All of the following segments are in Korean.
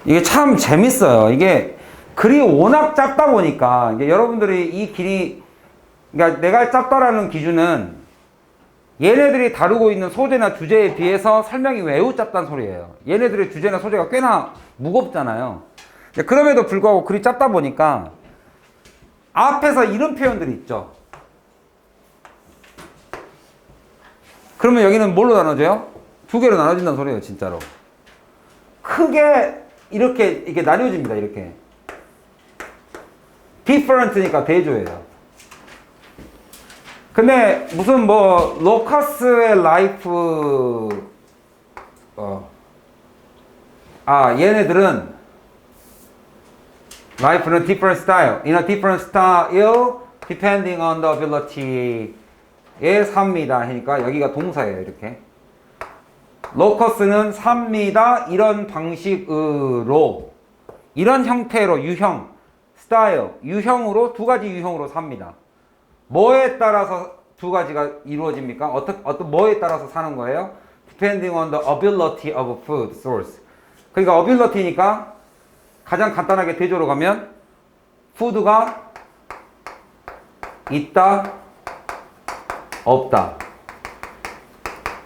이게 참 재밌어요. 이게 글이 워낙 짧다 보니까 이게 여러분들이 이 길이, 그러니까 내가 짧다라는 기준은 얘네들이 다루고 있는 소재나 주제에 비해서 설명이 매우 짧다는 소리예요. 얘네들의 주제나 소재가 꽤나 무겁잖아요. 그럼에도 불구하고 글이 짧다 보니까 앞에서 이런 표현들이 있죠. 그러면 여기는 뭘로 나눠져요? 두 개로 나눠진다는 소리예요, 진짜로. 크게 이렇게 나뉘어집니다, 이렇게. different니까 대조예요. 근데 무슨 뭐 로커스의 라이프 얘네들은 life는 different style, in a different style depending on the ability에 삽니다 하니까 여기가 동사예요, 이렇게. 로커스는 삽니다 이런 방식으로, 이런 형태로, 유형, 스타일, 유형으로, 두 가지 유형으로 삽니다. 뭐에 따라서 두 가지가 이루어집니까? 뭐에 따라서 사는 거예요? Depending on the ability of food source. 그러니까 ability니까 가장 간단하게 대조로 가면 food가 있다, 없다.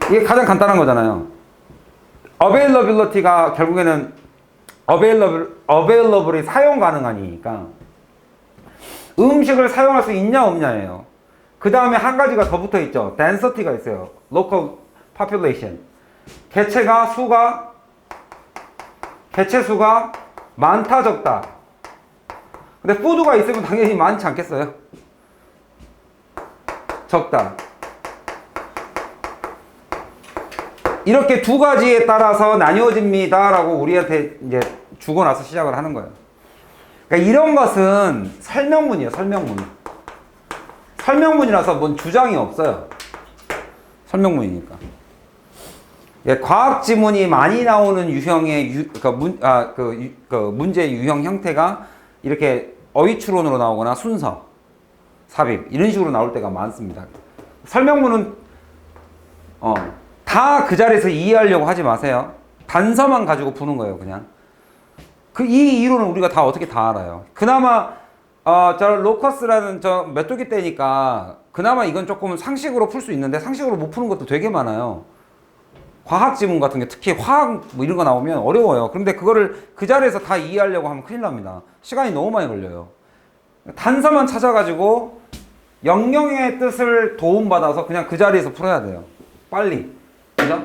이게 가장 거잖아요. availability가 결국에는 available이 사용 가능하니까 음식을 사용할 수 있냐 없냐예요. 그 다음에 한 가지가 더 붙어 있죠. density가 있어요. local population. 개체 수가 많다 적다. 근데 food가 있으면 당연히 많지 않겠어요? 적다. 이렇게 두 가지에 따라서 나뉘어집니다 라고 우리한테 이제 주고 나서 시작을 하는 거예요. 그러니까 이런 것은 설명문이에요, 설명문. 설명문이라서 뭔 주장이 없어요. 설명문이니까. 예, 과학 지문이 많이 나오는 유형의 문제 유형 형태가 이렇게 어휘추론으로 나오거나 순서, 삽입 이런 식으로 나올 때가 많습니다. 설명문은 다 그 자리에서 이해하려고 하지 마세요. 단서만 가지고 푸는 거예요, 그냥. 이 이론은 우리가 다 어떻게 다 알아요. 그나마 저 로커스라는 저 메뚜기 떼니까 그나마 이건 조금 상식으로 풀 수 있는데 상식으로 못 푸는 것도 되게 많아요. 과학 지문 같은 게 특히 화학 뭐 이런 거 나오면 어려워요. 그런데 그거를 그 자리에서 다 이해하려고 하면 큰일 납니다. 시간이 너무 많이 걸려요. 단서만 찾아가지고 영영의 뜻을 도움받아서 그냥 그 자리에서 풀어야 돼요. 빨리. 그죠?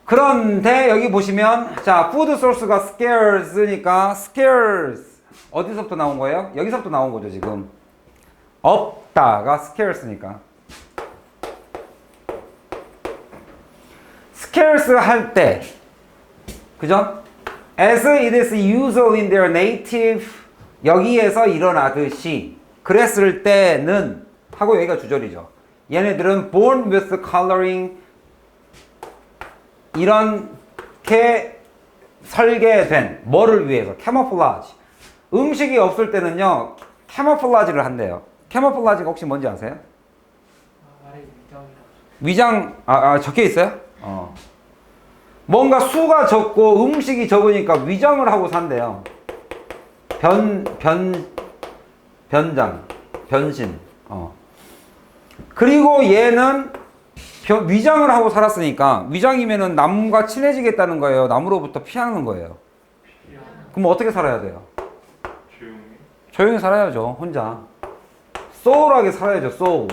그런데 여기 보시면 자, food source가 scarce니까 scarce 어디서부터 나온 거예요? 여기서부터 나온 거죠, 지금. 없다가 scarce니까. scarce 할 때, 그죠? As it is usual in their native, 여기에서 일어나듯이 그랬을 때는 하고 여기가 주절이죠. 얘네들은 born with coloring, 이렇게 설계된 뭐를 위해서? camouflage. 음식이 없을 때는요, camouflage를 한대요. camouflage가 혹시 뭔지 아세요? 위장, 적혀 있어요? 뭔가 수가 적고 음식이 적으니까 위장을 하고 산대요. 변신. 그리고 얘는 위장을 하고 살았으니까 위장이면은 나무가 친해지겠다는 거예요. 나무로부터 피하는 거예요. 그럼 어떻게 살아야 돼요? 조용히 살아야죠. 혼자. 소울하게 살아야죠. 소울.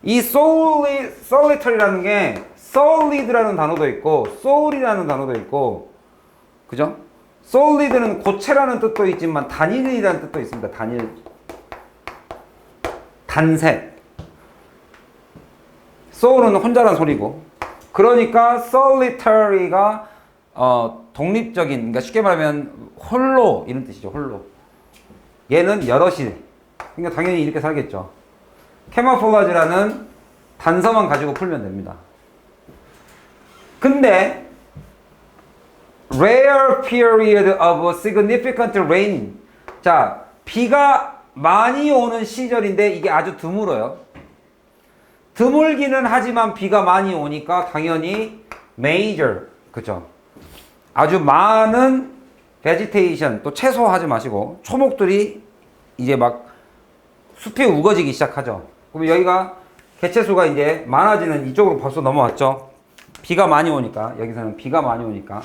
이 solitary라는 게 solid라는 단어도 있고 soul이라는 단어도 있고, 그죠? solid는 고체라는 뜻도 있지만 단일이라는 뜻도 있습니다. 단색. soul은 혼자란 소리고, 그러니까 solitary가 독립적인, 그러니까 쉽게 말하면 홀로 이런 뜻이죠. 홀로. 얘는 여럿이. 그러니까 당연히 이렇게 살겠죠. camouflage라는 단서만 가지고 풀면 됩니다. 근데 rare period of significant rain. 자, 비가 많이 오는 시절인데 이게 아주 드물어요. 드물기는 하지만 비가 많이 오니까 당연히 major, 그죠? 아주 많은 베지테이션 또 채소 하지 마시고 초목들이 이제 막 숲이 우거지기 시작하죠. 그럼 여기가 개체수가 이제 많아지는 이쪽으로 벌써 넘어왔죠. 비가 많이 오니까 여기서는 비가 많이 오니까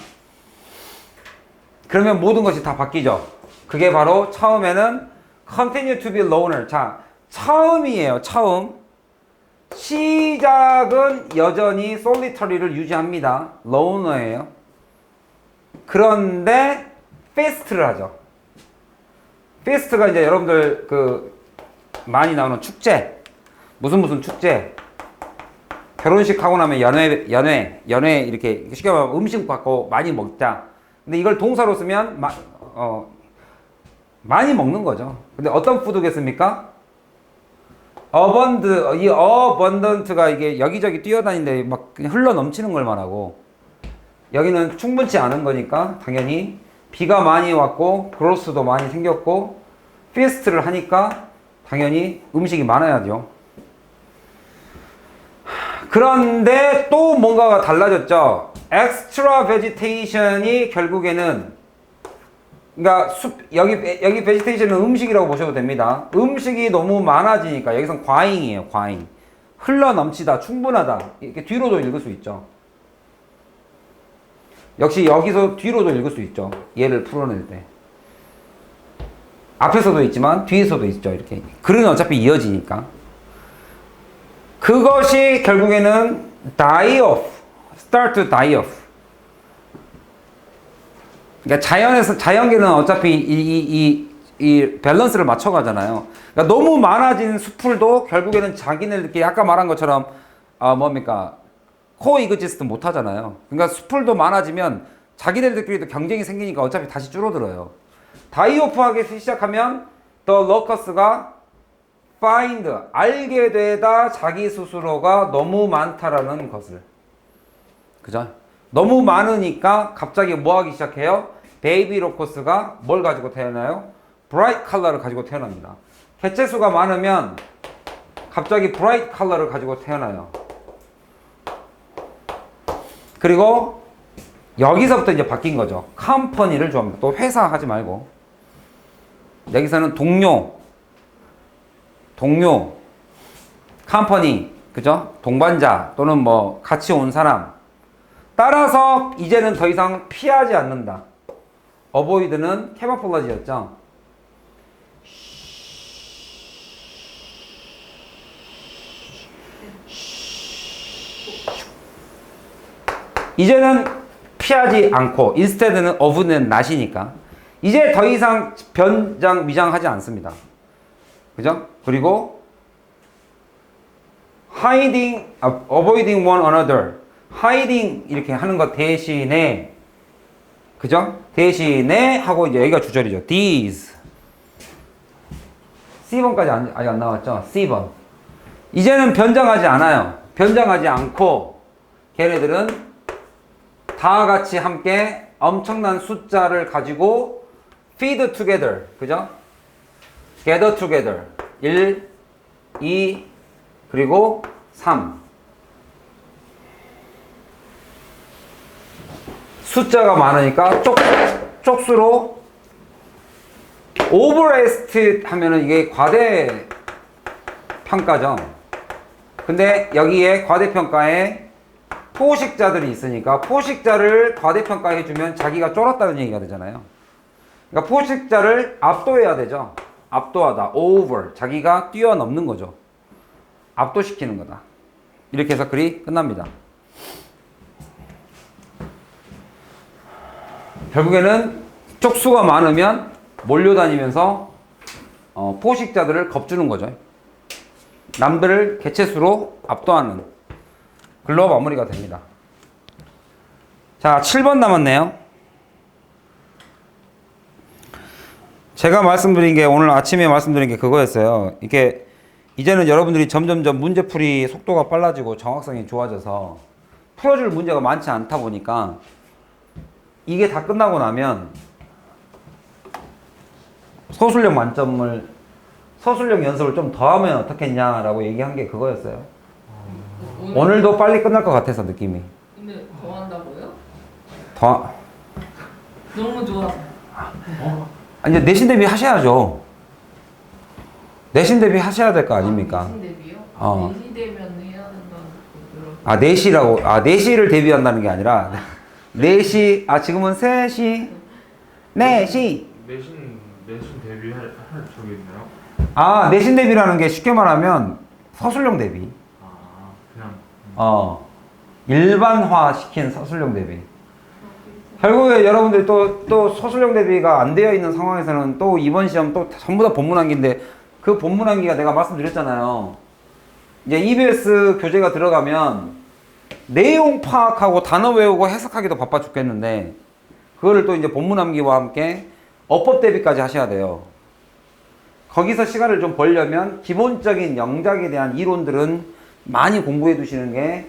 그러면 모든 것이 다 바뀌죠. 그게 바로 처음에는 continue to be loner. 자, 처음이에요. 처음. 시작은 여전히 solitary를 유지합니다. loner예요. 그런데 feast를 하죠. feast가 이제 여러분들 그 많이 나오는 축제, 무슨 축제, 결혼식 하고 나면 연회 이렇게 쉽게 말하면 음식 갖고 많이 먹자. 근데 이걸 동사로 쓰면 많이 먹는 거죠. 근데 어떤 푸드겠습니까? 이 abundant가 이게 여기저기 뛰어다니는데 막 그냥 흘러 넘치는 걸 말하고 여기는 충분치 않은 거니까 당연히 비가 많이 왔고 그로스도 많이 생겼고 feast를 하니까 당연히 음식이 많아야죠. 그런데 또 뭔가가 달라졌죠. extra vegetation이 결국에는 그러니까 여기 vegetation은 음식이라고 보셔도 됩니다. 음식이 너무 많아지니까 여기선 과잉이에요. 과잉. 흘러 넘치다, 충분하다. 이렇게 뒤로도 읽을 수 있죠. 역시 여기서 뒤로도 읽을 수 있죠. 얘를 풀어낼 때. 앞에서도 있지만 뒤에서도 있죠. 이렇게. 글은 어차피 이어지니까. 그것이 결국에는 die off, start to die off. 그러니까 자연계는 어차피 이 밸런스를 맞춰가잖아요. 그러니까 너무 많아진 수풀도 결국에는 자기네들끼리 아까 말한 것처럼 코이그지스트 못 하잖아요. 그러니까 수풀도 많아지면 자기네들끼리도 경쟁이 생기니까 어차피 다시 줄어들어요. 다이오프하기 시작하면 the locust가 find, 알게 되다 자기 스스로가 너무 많다라는 것을. 그죠? 너무 많으니까 갑자기 뭐 하기 시작해요? 베이비 로커스가 뭘 가지고 태어나요? bright color를 가지고 태어납니다. 개체수가 많으면 갑자기 bright color를 가지고 태어나요. 그리고 여기서부터 이제 바뀐 거죠. 컴퍼니를 좋아합니다. 또 회사 하지 말고 여기서는 동료, 컴퍼니, 그죠? 동반자 또는 뭐 같이 온 사람. 따라서 이제는 더 이상 피하지 않는다. 어보이드는 캐모플러지였죠. 이제는 피하지 않고 instead는 of는 not이니까 이제 더 이상 변장 미장하지 않습니다. 그죠? 그리고 avoiding one another, hiding 이렇게 하는 것 대신에, 그죠? 대신에 하고 이제 여기가 주절이죠. these. C번까지 아직 안 나왔죠? C번. 이제는 변장하지 않아요. 변장하지 않고 걔네들은 다 같이 함께 엄청난 숫자를 가지고 feed together, 그죠? gather together. 1, 2, 그리고 3. 숫자가 많으니까 쪽수로 overestimate 하면은 이게 과대평가죠. 근데 여기에 과대평가에 포식자들이 있으니까 포식자를 과대평가해주면 자기가 쫄았다는 얘기가 되잖아요. 그러니까 포식자를 압도해야 되죠. 압도하다, over. 자기가 뛰어넘는 거죠. 압도시키는 거다. 이렇게 해서 글이 끝납니다. 결국에는 쪽수가 많으면 몰려다니면서 포식자들을 겁주는 거죠. 남들을 개체수로 압도하는 글로 마무리가 됩니다. 자, 7번 남았네요. 제가 말씀드린 게 오늘 아침에 말씀드린 게 그거였어요. 이게 이제는 여러분들이 점점점 문제풀이 속도가 빨라지고 정확성이 좋아져서 풀어줄 문제가 많지 않다 보니까 이게 다 끝나고 나면 서술형 연습을 좀 더 하면 어떻겠냐라고 얘기한 게 그거였어요. 오늘도 빨리 끝날 것 같아서 느낌이. 근데 더 한다고요? 더 너무 좋아서. 이제 내신 대비 하셔야죠. 내신 대비 하셔야 될 거 아닙니까? 내신 대비요? 어. 내신 되면 해야 된다는 거 아, 4시라고. 아, 4시를 대비한다는 게 아니라 4시, 아, 지금은 3시, 4시. 내신 대비할 저기 있나요? 아, 내신 대비라는 게 쉽게 말하면 서술형 대비. 아 그냥 일반화 시킨 서술형 대비. 결국에 여러분들 또 서술형 대비가 안 되어 있는 상황에서는 또 이번 시험 또 전부 다 본문암기인데 그 본문암기가 내가 말씀드렸잖아요. 이제 EBS 교재가 들어가면 내용 파악하고 단어 외우고 해석하기도 바빠 죽겠는데 그거를 또 이제 본문암기와 함께 어법 대비까지 하셔야 돼요. 거기서 시간을 좀 벌려면 기본적인 영작에 대한 이론들은 많이 공부해 두시는 게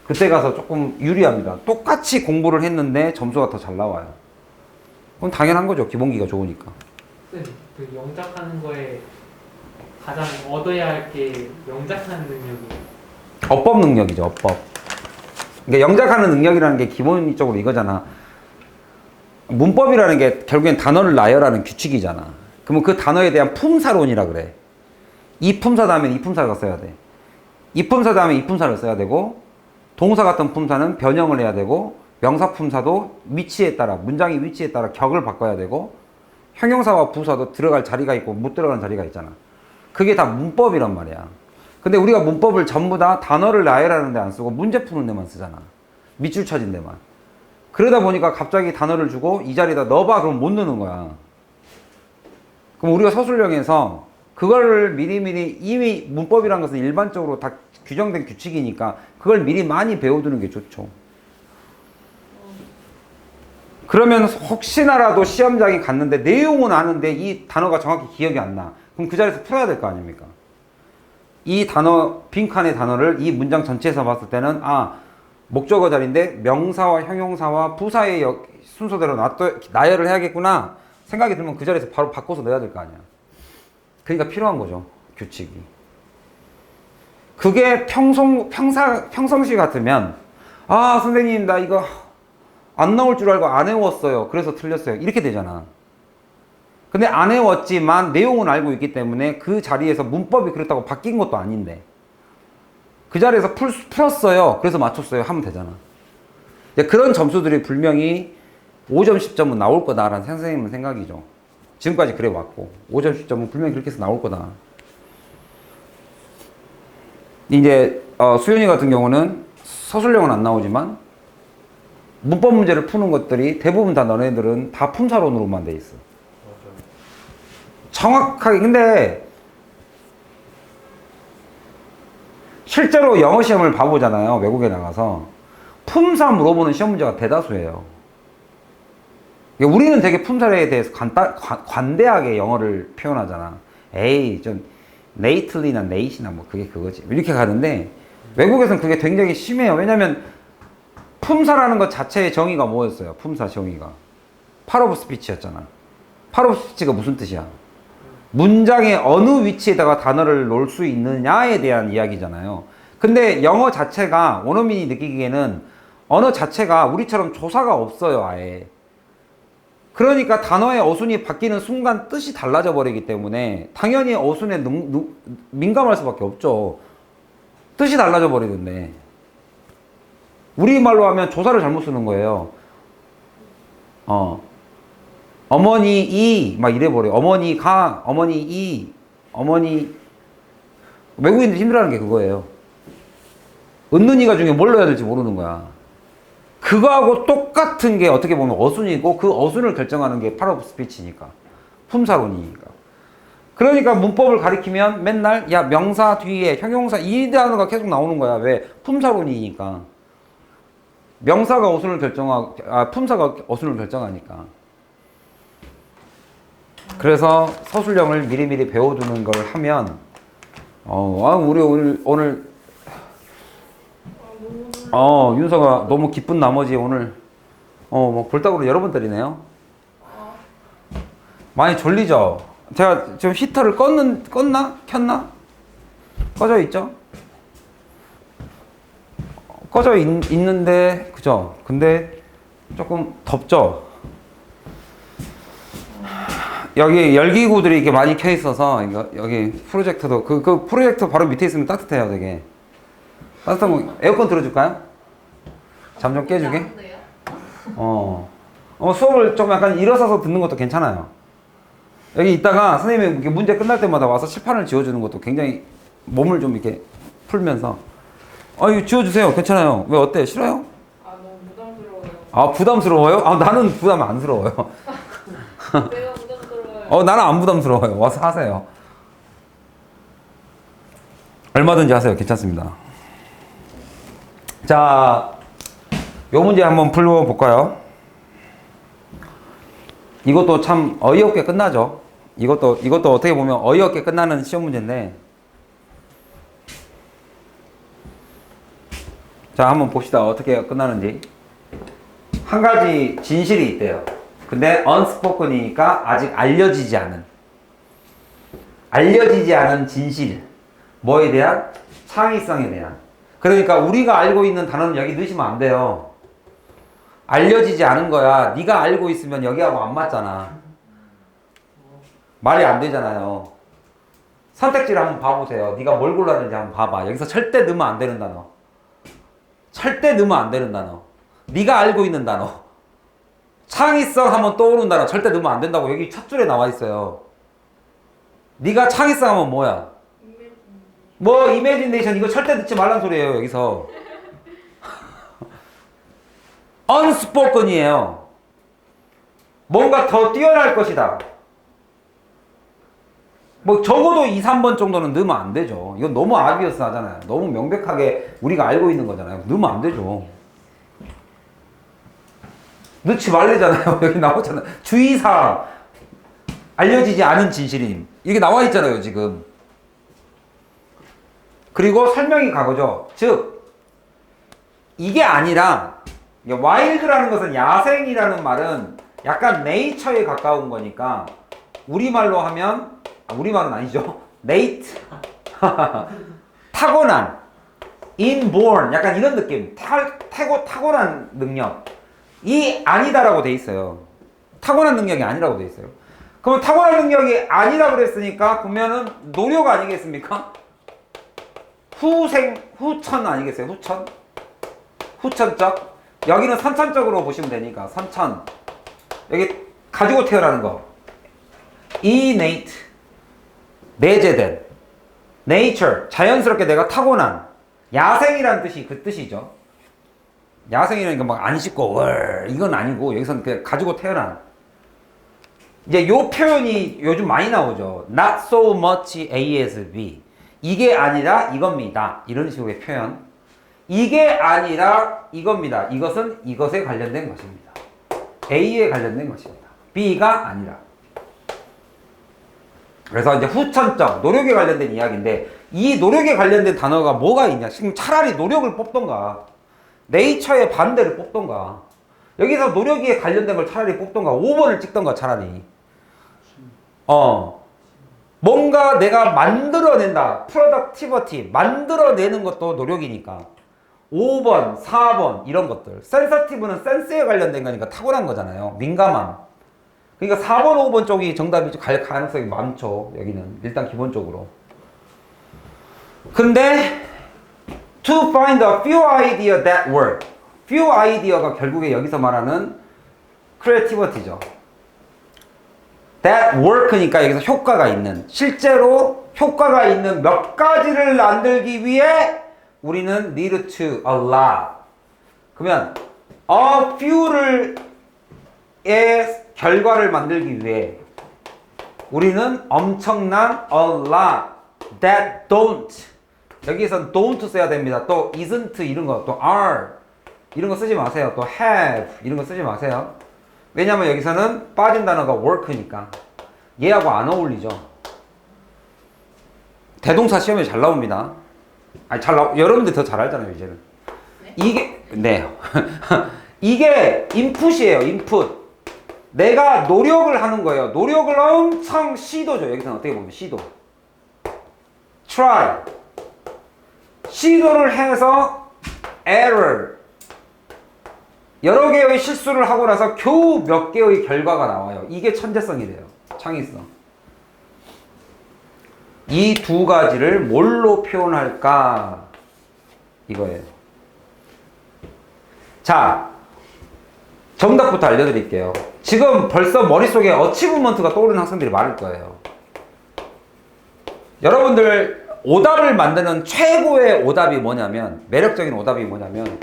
그때 가서 조금 유리합니다. 똑같이 공부를 했는데 점수가 더 잘 나와요. 그건 당연한 거죠. 기본기가 좋으니까. 그 영작하는 거에 가장 얻어야 할 게 영작하는 능력이에요. 어법 능력이죠. 어법. 그러니까 영작하는 능력이라는 게 기본적으로 이거잖아. 문법이라는 게 결국엔 단어를 나열하는 규칙이잖아. 그러면 그 단어에 대한 품사론이라 그래. 이 품사 다음에 이 품사가 써야 돼. 이 품사 다음에 이 품사를 써야 되고 동사 같은 품사는 변형을 해야 되고 명사 품사도 위치에 따라 문장의 위치에 따라 격을 바꿔야 되고 형용사와 부사도 들어갈 자리가 있고 못 들어가는 자리가 있잖아. 그게 다 문법이란 말이야. 근데 우리가 문법을 전부 다 단어를 나열하는 데 안 쓰고 문제 푸는 데만 쓰잖아. 밑줄 쳐진 데만. 그러다 보니까 갑자기 단어를 주고 이 자리에다 넣어봐 그러면 못 넣는 거야. 그럼 우리가 서술형에서 그거를 미리미리 이미 문법이라는 것은 일반적으로 다 규정된 규칙이니까 그걸 미리 많이 배워두는 게 좋죠. 그러면 혹시나라도 시험장에 갔는데 내용은 아는데 이 단어가 정확히 기억이 안 나. 그럼 그 자리에서 풀어야 될 거 아닙니까? 이 단어, 빈칸의 단어를 이 문장 전체에서 봤을 때는 목적어 자리인데 명사와 형용사와 부사의 순서대로 나열을 해야겠구나 생각이 들면 그 자리에서 바로 바꿔서 넣어야 될 거 아니야. 그러니까 필요한 거죠. 규칙이. 그게 평상시 같으면 선생님 나 이거 안 나올 줄 알고 안 외웠어요. 그래서 틀렸어요. 이렇게 되잖아. 근데 안 외웠지만 내용은 알고 있기 때문에 그 자리에서 문법이 그렇다고 바뀐 것도 아닌데 그 자리에서 풀었어요. 그래서 맞췄어요. 하면 되잖아. 그런 점수들이 분명히 5점, 10점은 나올 거다라는 선생님은 생각이죠. 지금까지 그래 왔고 5점, 10점은 분명히 그렇게 해서 나올 거다. 이제 수연이 같은 경우는 서술형은 안 나오지만 문법 문제를 푸는 것들이 대부분 다 너네들은 다 품사론으로만 돼 있어. 정확하게. 근데 실제로 영어 시험을 봐보잖아요. 외국에 나가서 품사 물어보는 시험 문제가 대다수예요. 우리는 되게 품사에 대해서 관대하게 영어를 표현하잖아. 에이 좀 네이틀리나 네이시나 뭐 그게 그거지 이렇게 가는데 외국에서는 그게 굉장히 심해요. 왜냐면 품사라는 것 자체의 정의가 뭐였어요? 품사 정의가 part of speech였잖아. part of speech가 무슨 뜻이야? 문장의 어느 위치에다가 단어를 놓을 수 있느냐에 대한 이야기잖아요. 근데 영어 자체가 원어민이 느끼기에는 언어 자체가 우리처럼 조사가 없어요. 아예. 그러니까 단어의 어순이 바뀌는 순간 뜻이 달라져 버리기 때문에 당연히 어순에 민감할 수밖에 없죠. 뜻이 달라져 버리는데 우리말로 하면 조사를 잘못 쓰는 거예요. 어머니 이 막 이래버려요. 어머니 가, 어머니 이, 어머니. 외국인들 힘들어하는 게 그거예요. 은는 이가 중에 뭘 넣어야 될지 모르는 거야. 그거하고 똑같은 게 어떻게 보면 어순이고 그 어순을 결정하는 게 part of speech니까. 품사론이니까. 그러니까 문법을 가리키면 맨날 야 명사 뒤에 형용사 이 단어가 계속 나오는 거야. 왜? 품사론이니까. 명사가 어순을 품사가 어순을 결정하니까. 그래서 서술형을 미리미리 배워두는 걸 하면 우리 오늘 윤서가 너무 기쁜 나머지 오늘 뭐 볼따구로 여러 번 때리네요. 많이 졸리죠? 제가 지금 히터를 껐나? 켰나? 꺼져 있죠? 꺼져 있는데 그죠? 근데 조금 덥죠? 여기 열기구들이 이렇게 많이 켜 있어서 이거 여기 프로젝터도 그 프로젝터 바로 밑에 있으면 따뜻해요, 되게. 따뜻한 거 에어컨 들어줄까요? 잠 좀 깨주게. 안 돼요? 수업을 좀 약간 일어서서 듣는 것도 괜찮아요. 여기 있다가 선생님이 이렇게 문제 끝날 때마다 와서 칠판을 지워주는 것도 굉장히 몸을 좀 이렇게 풀면서 이거 지워주세요. 괜찮아요. 왜 어때요? 싫어요? 아 너무 부담스러워요. 아 부담스러워요? 나는 부담 안 스러워요. 내가 부담스러워요. 나는 안 부담스러워요. 와서 하세요. 얼마든지 하세요. 괜찮습니다. 자, 요 문제 한번 풀어볼까요? 이것도 참 어이없게 끝나죠. 이것도 어떻게 보면 어이없게 끝나는 시험 문제인데. 자, 한번 봅시다. 어떻게 끝나는지. 한 가지 진실이 있대요. 근데 unspoken이니까 아직 알려지지 않은 진실. 뭐에 대한? 창의성에 대한. 그러니까 우리가 알고 있는 단어는 여기 넣으시면 안 돼요. 알려지지 않은 거야. 네가 알고 있으면 여기하고 안 맞잖아. 말이 안 되잖아요. 선택지를 한번 봐보세요. 네가 뭘 골랐는지 한번 봐봐. 여기서 절대 넣으면 안 되는 단어. 절대 넣으면 안 되는 단어. 네가 알고 있는 단어. 창의성 하면 떠오르는 단어. 절대 넣으면 안 된다고 여기 첫 줄에 나와 있어요. 네가 창의성 하면 뭐야? 이매지네이션 이거 절대 듣지 말란 소리예요. 여기서. unspoken이에요. 뭔가 더 뛰어날 것이다. 적어도 2, 3번 정도는 넣으면 안 되죠. 이건 너무 obvious 하잖아요. 너무 명백하게 우리가 알고 있는 거잖아요. 넣으면 안 되죠. 넣지 말래잖아요. 여기 나오잖아요. 주의사항. 알려지지 않은 진실임. 이게 나와 있잖아요, 지금. 그리고 설명이 가고죠. 즉, 이게 아니라, wild라는 것은 야생이라는 말은 약간 nature에 가까운 거니까, 우리말로 하면, 우리말은 아니죠. innate. 타고난. inborn. 약간 이런 느낌. 타고난 능력. 이 아니다라고 돼 있어요. 타고난 능력이 아니라고 돼 있어요. 그럼 타고난 능력이 아니라고 그랬으니까 보면은 노력 아니겠습니까? 후천 아니겠어요? 후천적. 여기는 선천적으로 보시면 되니까 선천. 여기 가지고 태어나는 거. innate. 내재된. nature. 자연스럽게 내가 타고난. 야생이란 뜻이 그 뜻이죠. 야생이라니까 막 안 씻고 이건 아니고 여기서는 그냥 가지고 태어난. 이제 요 표현이 요즘 많이 나오죠. Not so much A as B. 이게 아니라 이겁니다. 이런 식의 표현. 이게 아니라 이겁니다. 이것은 이것에 관련된 것입니다. A에 관련된 것입니다. B가 아니라. 그래서 이제 후천적, 노력에 관련된 이야기인데 이 노력에 관련된 단어가 뭐가 있냐. 지금 차라리 노력을 뽑던가 네이처의 반대를 뽑던가 여기서 노력에 관련된 걸 차라리 뽑던가 5번을 찍던가 차라리 뭔가 내가 만들어낸다. productivity. 만들어내는 것도 노력이니까 5번, 4번 이런 것들. sensitive는 센스에 관련된 거니까 타고난 거잖아요. 민감함. 그러니까 4번, 5번 쪽이 정답이 갈 가능성이 많죠. 여기는 일단 기본적으로. 근데 to find a few idea that work. few idea가 결국에 여기서 말하는 creativity죠. that work니까 여기서 효과가 있는, 실제로 효과가 있는 몇 가지를 만들기 위해 우리는 need to a lot. 그러면 a few를 의 결과를 만들기 위해 우리는 엄청난 a lot that don't. 여기선 don't 써야 됩니다. 또 isn't 이런 거, 또 are 이런 거 쓰지 마세요. 또 have 이런 거 쓰지 마세요. 왜냐면 여기서는 빠진 단어가 work니까 얘하고 안 어울리죠. 대동사 시험에 잘 나옵니다. 아니 여러분들 더 잘 알잖아요 이제는. 네? 이게 네 이게 인풋이에요. 인풋. 내가 노력을 하는 거예요. 노력을 엄청 시도죠. 여기서는 어떻게 보면 시도. try. 시도를 해서 error. 여러 개의 실수를 하고 나서 겨우 몇 개의 결과가 나와요. 이게 천재성이래요. 창의성. 이 두 가지를 뭘로 표현할까? 이거예요. 자, 정답부터 알려드릴게요. 지금 벌써 머릿속에 어치브먼트가 떠오르는 학생들이 많을 거예요. 여러분들 오답을 만드는 최고의 오답이 뭐냐면, 매력적인 오답이 뭐냐면,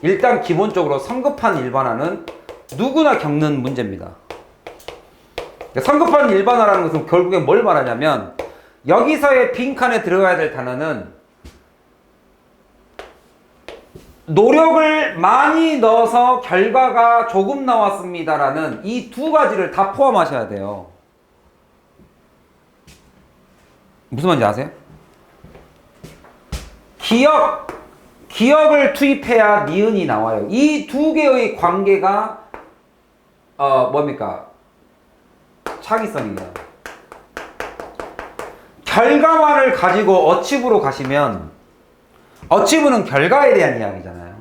일단 기본적으로 성급한 일반화는 누구나 겪는 문제입니다. 성급한 일반화라는 것은 결국엔 뭘 말하냐면, 여기서의 빈칸에 들어가야 될 단어는 노력을 많이 넣어서 결과가 조금 나왔습니다라는 이 두 가지를 다 포함하셔야 돼요. 무슨 말인지 아세요? 기억을 투입해야 니은이 나와요. 이 두 개의 관계가 뭡니까? 창의성이에요. 결과만을 가지고 어치브로 가시면, 어치브는 결과에 대한 이야기잖아요.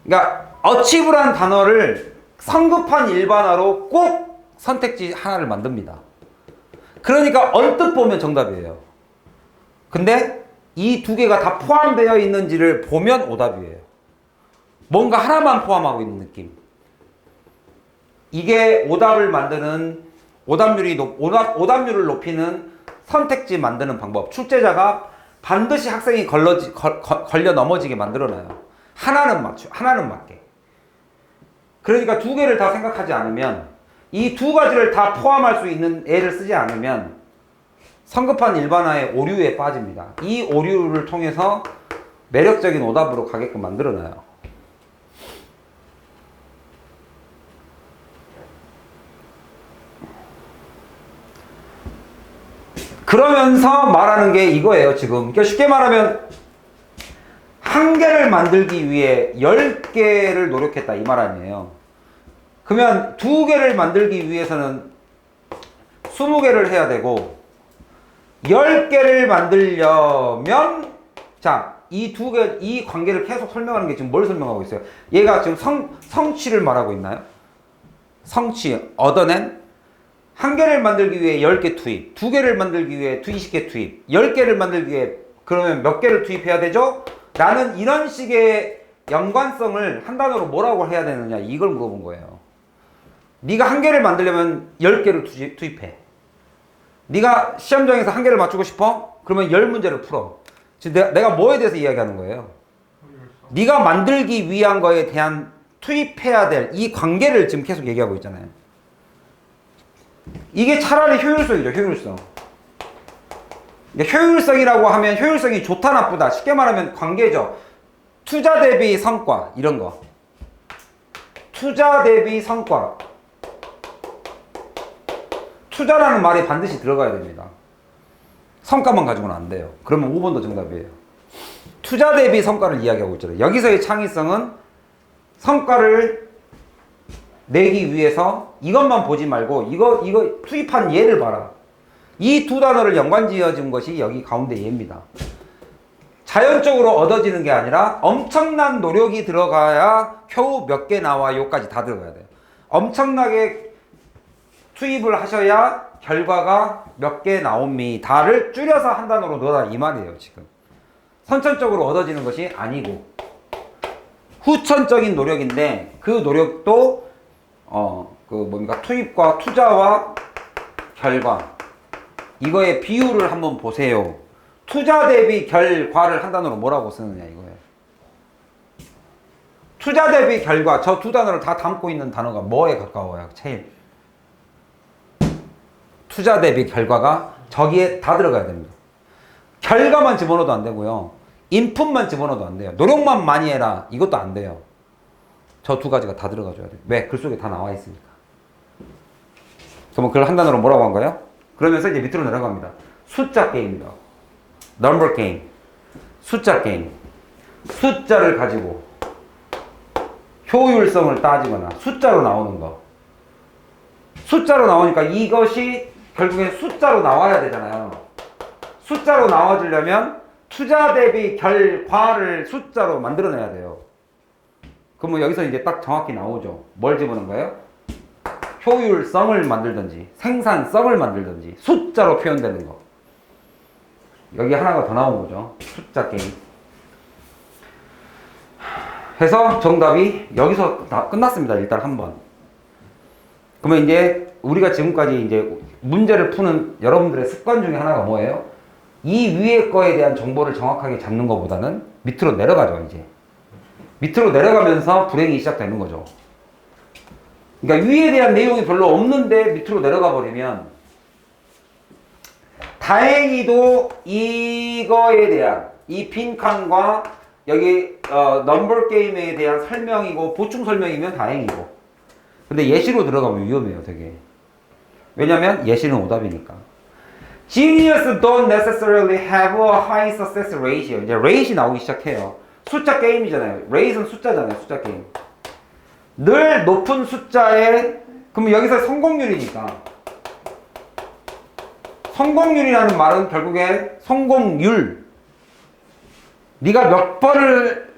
그러니까 어치브란 단어를 성급한 일반화로 꼭 선택지 하나를 만듭니다. 그러니까 언뜻 보면 정답이에요. 근데 이 두 개가 다 포함되어 있는지를 보면 오답이에요. 뭔가 하나만 포함하고 있는 느낌. 이게 오답을 만드는, 오답률을 높이는 선택지 만드는 방법. 출제자가 반드시 학생이 걸려 넘어지게 만들어놔요. 하나는 맞게. 그러니까 두 개를 다 생각하지 않으면, 이 두 가지를 다 포함할 수 있는 애를 쓰지 않으면 성급한 일반화의 오류에 빠집니다. 이 오류를 통해서 매력적인 오답으로 가게끔 만들어놔요. 그러면서 말하는 게 이거예요, 지금. 그러니까 쉽게 말하면, 한 개를 만들기 위해 10개를 노력했다, 이 말 아니에요. 그러면 두 개를 만들기 위해서는 20개를 해야 되고, 10개를 만들려면, 자, 이 관계를 계속 설명하는 게 지금 뭘 설명하고 있어요? 얘가 지금 성취를 말하고 있나요? 성취, 얻어낸? 한 개를 만들기 위해 10개 투입, 두 개를 만들기 위해 20개 투입, 10개를 만들기 위해 그러면 몇 개를 투입해야 되죠? 나는 이런 식의 연관성을 한 단어로 뭐라고 해야 되느냐, 이걸 물어본 거예요. 네가 한 개를 만들려면 10개를 투입해. 네가 시험장에서 한 개를 맞추고 싶어? 그러면 10문제를 풀어. 지금 내가 뭐에 대해서 이야기하는 거예요? 네가 만들기 위한 거에 대한 투입해야 될 이 관계를 지금 계속 얘기하고 있잖아요. 이게 차라리 효율성이죠, 효율성. 효율성이라고 하면 효율성이 좋다 나쁘다, 쉽게 말하면 관계죠. 투자 대비 성과, 이런 거. 투자 대비 성과. 투자라는 말이 반드시 들어가야 됩니다. 성과만 가지고는 안 돼요. 그러면 5번도 정답이에요. 투자 대비 성과를 이야기하고 있잖아요. 여기서의 창의성은 성과를 내기 위해서 이것만 보지 말고 이거 투입한 예를 봐라. 이 두 단어를 연관지어준 것이 여기 가운데 예입니다. 자연적으로 얻어지는 게 아니라 엄청난 노력이 들어가야 겨우 몇 개 나와요까지 다 들어가야 돼요. 엄청나게 투입을 하셔야 결과가 몇 개 나옵니다를 줄여서 한 단어로 넣어라, 이 말이에요. 지금 선천적으로 얻어지는 것이 아니고 후천적인 노력인데, 그 노력도 투입과 투자와 결과, 이거의 비율을 한번 보세요. 투자 대비 결과를 한 단어로 뭐라고 쓰느냐, 이거예요. 투자 대비 결과, 저 두 단어를 다 담고 있는 단어가 뭐에 가까워요? 제일 투자 대비 결과가 저기에 다 들어가야 됩니다. 결과만 집어넣어도 안 되고요, 인풋만 집어넣어도 안 돼요. 노력만 많이 해라, 이것도 안 돼요. 저 두 가지가 다 들어가줘야 돼요. 왜? 글 속에 다 나와 있으니까. 그러면 그걸 한 단어로 뭐라고 한 거예요? 그러면서 이제 밑으로 내려갑니다. 숫자 게임이다. number game. 숫자 게임. 숫자를 가지고 효율성을 따지거나 숫자로 나오는 거. 숫자로 나오니까 이것이 결국엔 숫자로 나와야 되잖아요. 숫자로 나와주려면 투자 대비 결과를 숫자로 만들어내야 돼요. 그러면 여기서 이제 딱 정확히 나오죠. 뭘 집어넣은 거예요? 효율성을 만들든지 생산성을 만들든지 숫자로 표현되는 거. 여기 하나가 더 나온 거죠. 숫자 게임. 해서 정답이 여기서 다 끝났습니다. 일단 한 번. 그러면 이제 우리가 지금까지 이제 문제를 푸는 여러분들의 습관 중에 하나가 뭐예요? 이 위에 거에 대한 정보를 정확하게 잡는 것보다는 밑으로 내려가죠, 이제. 밑으로 내려가면서 불행이 시작되는 거죠. 그러니까 위에 대한 내용이 별로 없는데 밑으로 내려가 버리면 다행히도 이거에 대한 이 빈칸과 여기 넘버 게임에 대한 설명이고 보충 설명이면 다행이고 근데 예시로 들어가면 위험해요 되게. 왜냐면 예시는 오답이니까. Genius don't necessarily have a high success ratio. 이제 rate이 나오기 시작해요. 숫자 게임이잖아요. rate은 숫자잖아요. 숫자 게임. 늘 높은 숫자에 그럼 여기서 성공률이니까 성공률이라는 말은 결국에 성공률. 네가 몇 번을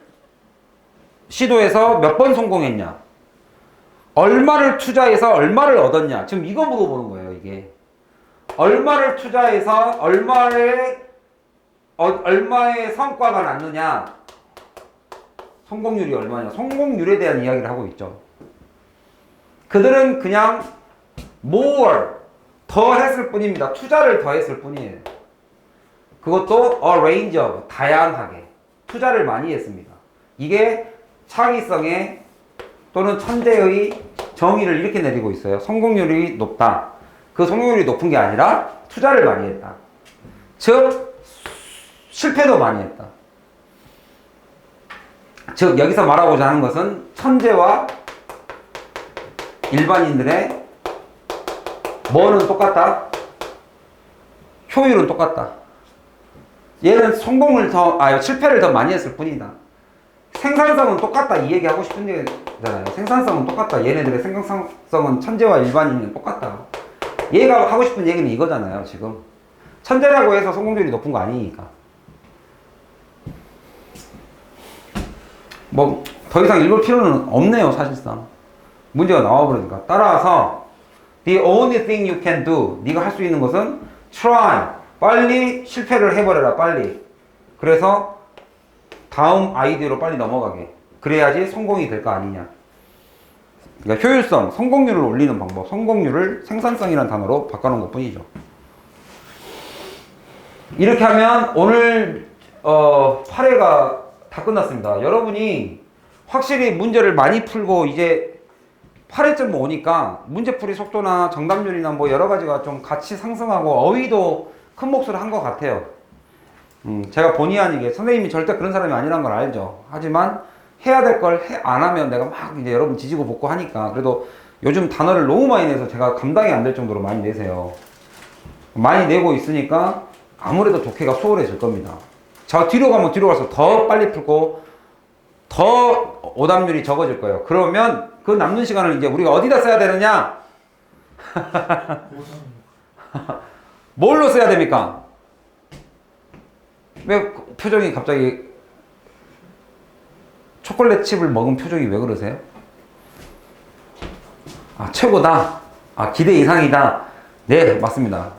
시도해서 몇 번 성공했냐, 얼마를 투자해서 얼마를 얻었냐, 지금 이거 물어보는 거예요. 이게 얼마를 투자해서 얼마의 성과가 났느냐, 성공률이 얼마냐, 성공률에 대한 이야기를 하고 있죠. 그들은 그냥 more 더 했을 뿐입니다. 투자를 더 했을 뿐이에요. 그것도 a range of 다양하게 투자를 많이 했습니다. 이게 창의성의 또는 천재의 정의를 이렇게 내리고 있어요. 성공률이 높다. 그 성공률이 높은 게 아니라 투자를 많이 했다. 즉 실패도 많이 했다. 즉 여기서 말하고자 하는 것은 천재와 일반인들의 뭐는 똑같다? 효율은 똑같다. 얘는 실패를 더 많이 했을 뿐이다. 생산성은 똑같다. 이 얘기 하고 싶은 얘기잖아요. 생산성은 똑같다. 얘네들의 생산성은 천재와 일반인은 똑같다. 얘가 하고 싶은 얘기는 이거잖아요. 지금 천재라고 해서 성공률이 높은 거 아니니까. 뭐 더 이상 읽을 필요는 없네요. 사실상 문제가 나와버리니까. 따라서 the only thing you can do, 네가 할 수 있는 것은 try, 빨리 실패를 해버려라. 빨리. 그래서 다음 아이디어로 빨리 넘어가게. 그래야지 성공이 될 거 아니냐. 그러니까 효율성, 성공률을 올리는 방법, 성공률을 생산성이라는 단어로 바꿔놓은 것 뿐이죠. 이렇게 하면 오늘 8회가 다 끝났습니다. 여러분이 확실히 문제를 많이 풀고 이제 8회쯤 오니까 문제풀이 속도나 정답률이나 뭐 여러 가지가 좀 같이 상승하고 어휘도 큰 몫을 한 것 같아요. 제가 본의 아니게 선생님이 절대 그런 사람이 아니란 걸 알죠. 하지만 해야 될 걸 안 하면 내가 막 이제 여러분 지지고 볶고 하니까 그래도 요즘 단어를 너무 많이 내서 제가 감당이 안 될 정도로 많이 내세요. 많이 내고 있으니까 아무래도 독해가 수월해질 겁니다. 저 뒤로 가면 뒤로 가서 더 빨리 풀고 더 오답률이 적어질 거예요. 그러면 그 남는 시간을 이제 우리가 어디다 써야 되느냐? 뭘로 써야 됩니까? 왜 표정이 갑자기 초콜릿 칩을 먹은 표정이 왜 그러세요? 아, 최고다. 아, 기대 이상이다. 네, 맞습니다.